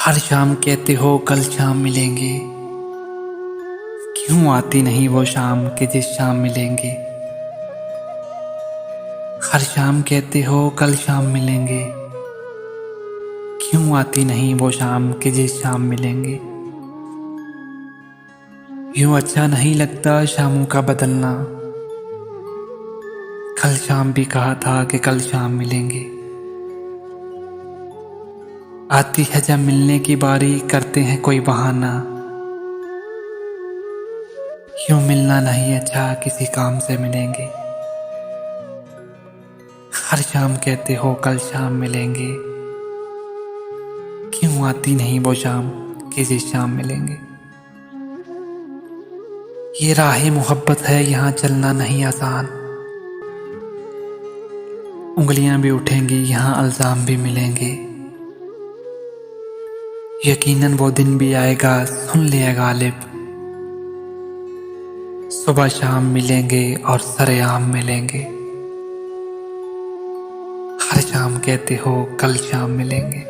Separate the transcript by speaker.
Speaker 1: हर शाम कहते हो कल शाम मिलेंगे, क्यों आती नहीं वो शाम कि जिस शाम मिलेंगे। हर शाम कहते हो कल शाम मिलेंगे, क्यों आती नहीं वो शाम कि जिस शाम मिलेंगे। यूं अच्छा नहीं लगता शामों का बदलना, कल शाम भी कहा था कि कल शाम मिलेंगे। आती है जब मिलने की बारी करते हैं कोई बहाना, यूं मिलना नहीं अच्छा किसी काम से मिलेंगे। हर शाम कहते हो कल शाम मिलेंगे, क्यों आती नहीं वो शाम कि जिस शाम मिलेंगे। ये राह मोहब्बत है यहाँ चलना नहीं आसान, उंगलियां भी उठेंगी यहाँ अल्जाम भी मिलेंगे। यकीनन वो दिन भी आएगा सुन लिया गालिब, सुबह शाम मिलेंगे और सरेआम मिलेंगे। हर शाम कहते हो कल शाम मिलेंगे।